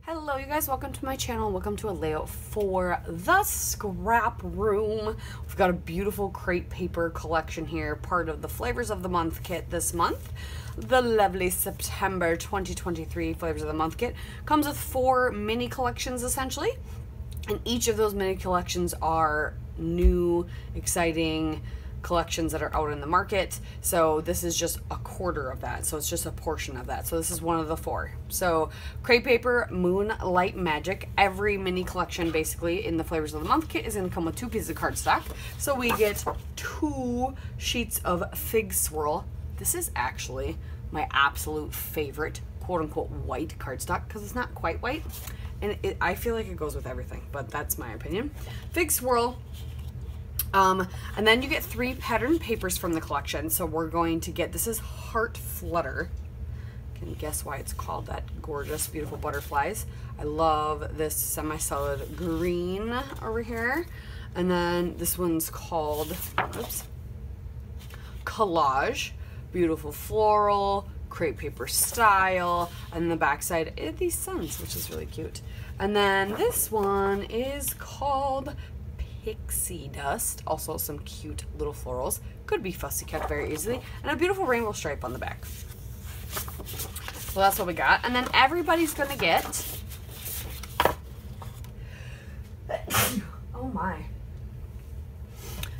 Hello you guys, welcome to my channel. Welcome to a layout for the scrap room. We've got a beautiful crepe paper collection here, part of the Flavors of the Month kit this month. The lovely September 2023 Flavors of the Month kit comes with 4 mini collections essentially, and each of those mini collections are new, exciting collections that are out in the market. So this is just a quarter of that, so it's just a portion of that. So this is one of the 4. So crepe paper, Moonlight Magic. Every mini collection basically in the Flavors of the Month kit is going to come with 2 pieces of cardstock. So we get 2 sheets of Fig Swirl. This is actually my absolute favorite quote-unquote white cardstock because it's not quite white, and I feel like it goes with everything, but that's my opinion. Fig Swirl. And then you get 3 pattern papers from the collection. So we're going to get, this is Heart Flutter. Can you guess why it's called that? Gorgeous, beautiful butterflies. I love this semi-solid green over here. And then this one's called, oops, Collage. Beautiful floral, crepe paper style. And the backside, these suns, which is really cute. And then this one is called Pixie Dust, also some cute little florals, could be fussy cut very easily, and a beautiful rainbow stripe on the back. So that's what we got, and then everybody's gonna get, oh my,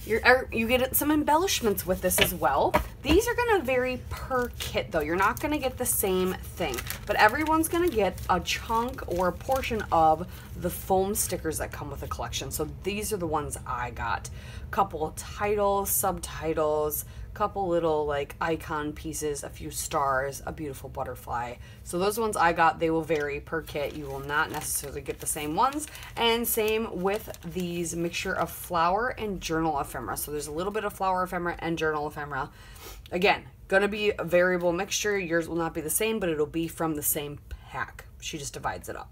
you get some embellishments with this as well. These are gonna vary per kit though. You're not gonna get the same thing, but everyone's gonna get a chunk or a portion of the foam stickers that come with the collection. So these are the ones I got. Couple titles, subtitles, couple little like icon pieces, a few stars, a beautiful butterfly. So those ones I got, they will vary per kit. You will not necessarily get the same ones. And same with these mixture of flower and journal ephemera. So there's a little bit of flower ephemera and journal ephemera. Again, gonna be a variable mixture. Yours will not be the same, but it'll be from the same pack. She just divides it up.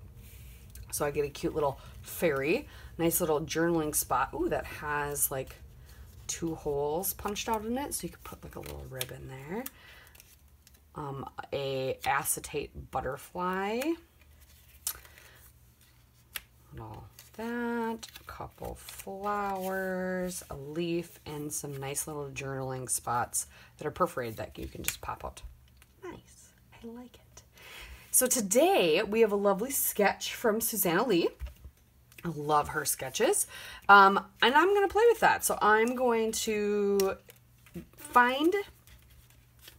So I get a cute little fairy, nice little journaling spot. Ooh, that has like 2 holes punched out in it, so you could put like a little ribbon there. A acetate butterfly, and all that, a couple flowers, a leaf, and some nice little journaling spots that are perforated that you can just pop out. Nice, I like it. So today we have a lovely sketch from Susanna Lee. I love her sketches, and I'm going to play with that. So I'm going to find,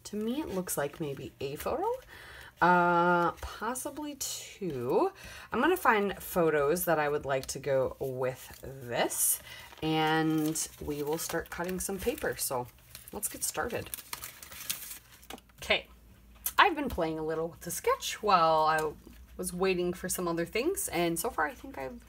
to me it looks like maybe a photo, possibly 2. I'm going to find photos that I would like to go with this, and we will start cutting some paper. So let's get started. Okay, I've been playing a little with the sketch while I was waiting for some other things, and so far I think I've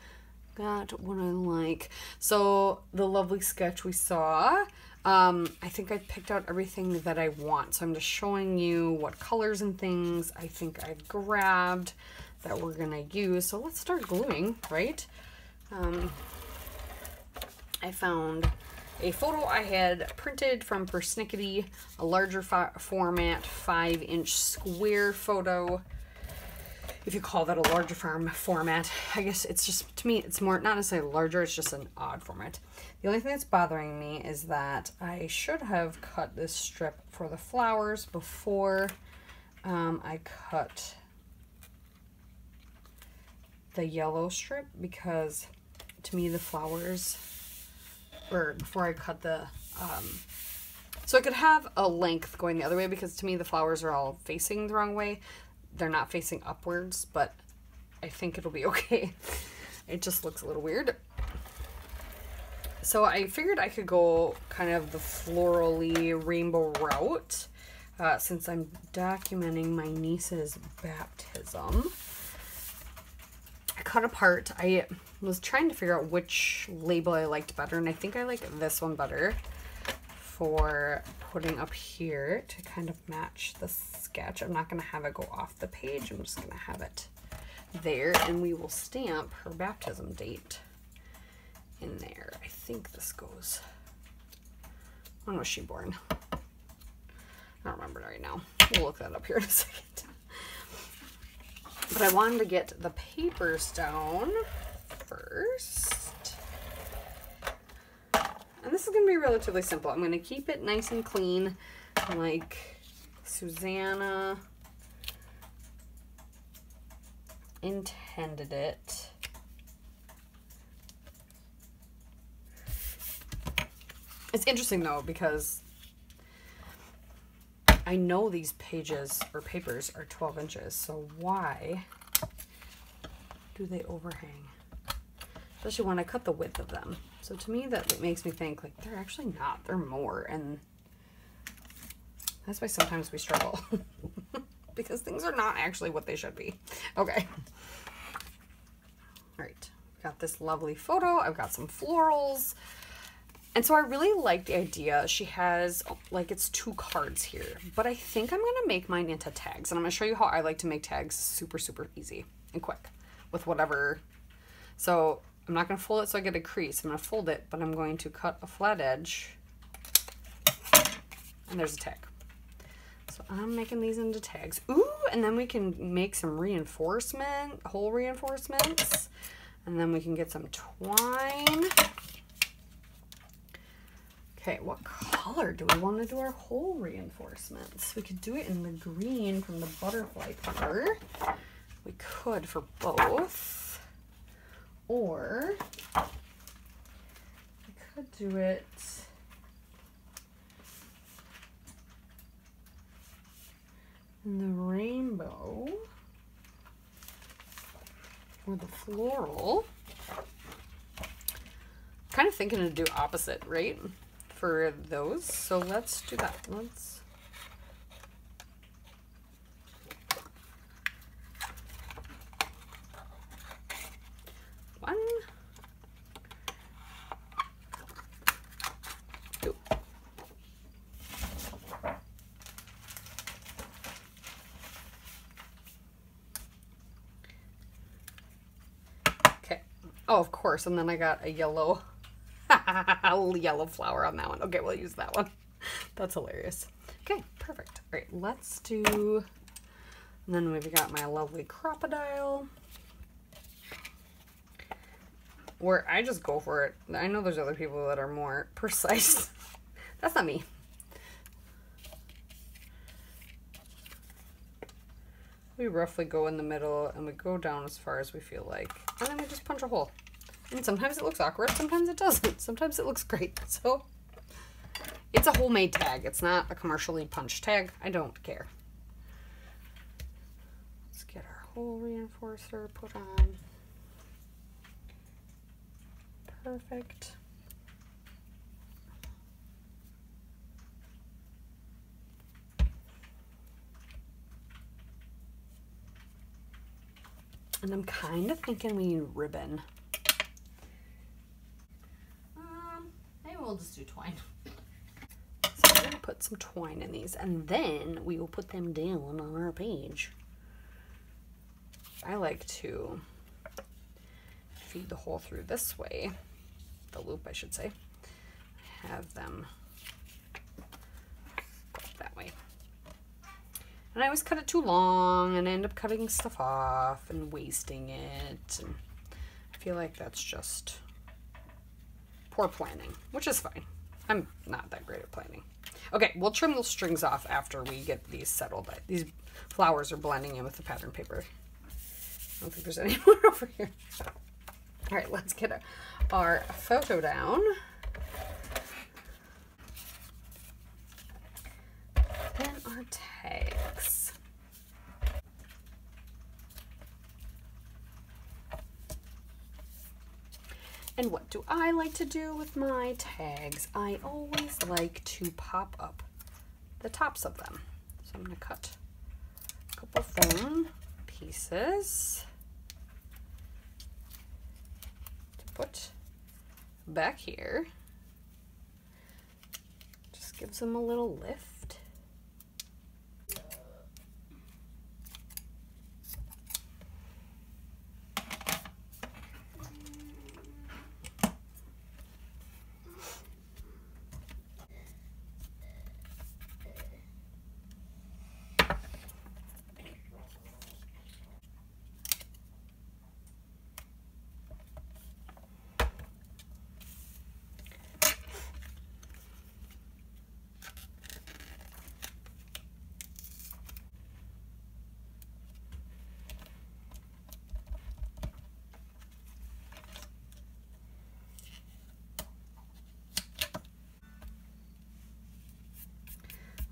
got what I like. So the lovely sketch we saw, I think I picked out everything that I want. So I'm just showing you what colors and things I think I've grabbed that we're gonna use. So let's start gluing, right? I found a photo I had printed from Persnickety, a larger format 5-inch square photo. If you call that a larger format, I guess it's just, to me, it's more, not necessarily larger, it's just an odd format. The only thing that's bothering me is that I should have cut this strip for the flowers before I cut the yellow strip, because to me the flowers, or before I cut the, so I could have a length going the other way, because to me the flowers are all facing the wrong way. They're not facing upwards, but I think it'll be okay. It just looks a little weird. So I figured I could go kind of the florally rainbow route, since I'm documenting my niece's baptism. I cut apart. I was trying to figure out which label I liked better, and I think I like this one better for putting up here to kind of match the sketch. I'm not going to have it go off the page. I'm just going to have it there, and we will stamp her baptism date in there. I think this goes, when was she born? I don't remember right now. We'll look that up here in a second. But I wanted to get the papers down first. And this is going to be relatively simple. I'm going to keep it nice and clean, like Susanna intended it. It's interesting though, because I know these pages or papers are 12 inches, so why do they overhang? Especially when I cut the width of them. So to me, that makes me think like they're actually not, they're more, and that's why sometimes we struggle because things are not actually what they should be. Okay. All right, got this lovely photo. I've got some florals. And so I really like the idea. She has, like, it's 2 cards here, but I think I'm going to make mine into tags. And I'm going to show you how I like to make tags super, super easy and quick with whatever. So I'm not going to fold it so I get a crease. I'm going to fold it, but I'm going to cut a flat edge. And there's a tag. So I'm making these into tags. Ooh, and then we can make some reinforcement, hole reinforcements. And then we can get some twine. Okay, what color do we want to do our hole reinforcements? We could do it in the green from the butterfly paper. We could for both. Or we could do it in the rainbow or the floral. Kind of thinking to do opposite, right? For those, so let's do that. Let's one, two. Okay. Oh, of course, and then I got a yellow yellow flower on that one. Okay, we'll use that one. That's hilarious. Okay, perfect. All right, let's do, and then we've got my lovely crocodile, where I just go for it. I know there's other people that are more precise. That's not me. We roughly go in the middle and we go down as far as we feel like, and then we just punch a hole. And sometimes it looks awkward, sometimes it doesn't. Sometimes it looks great. So it's a homemade tag. It's not a commercially punched tag. I don't care. Let's get our hole reinforcer put on. Perfect. And I'm kind of thinking we need ribbon. Maybe we'll just do twine. So we're gonna put some twine in these, and then we will put them down on our page. I like to feed the hole through this way, the loop I should say, have them go that way. And I always cut it too long and end up cutting stuff off and wasting it, and I feel like that's just poor planning, which is fine. I'm not that great at planning. Okay, we'll trim those strings off after we get these settled. These flowers are blending in with the pattern paper. I don't think there's any more over here. All right, let's get our photo down. Then our tags. And what do I like to do with my tags? I always like to pop up the tops of them. So I'm going to cut a couple foam pieces to put back here. Just gives them a little lift.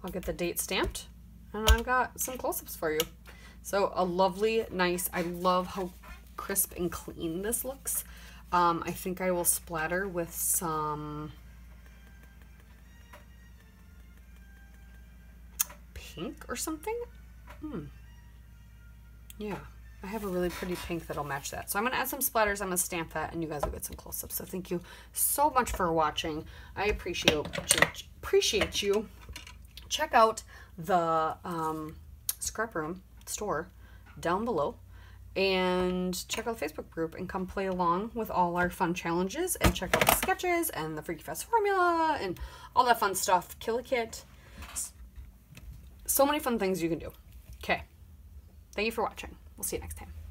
I'll get the date stamped, and I've got some close-ups for you. So a lovely, nice, I love how crisp and clean this looks. I think I will splatter with some pink or something. Yeah, I have a really pretty pink that'll match that. So I'm going to add some splatters, I'm going to stamp that, and you guys will get some close-ups. So thank you so much for watching. I appreciate you. Check out the ScrapRoom store down below, and check out the Facebook group and come play along with all our fun challenges, and check out the sketches and the Freaky Fast formula and all that fun stuff. Kill a kit. So many fun things you can do. Okay. Thank you for watching. We'll see you next time.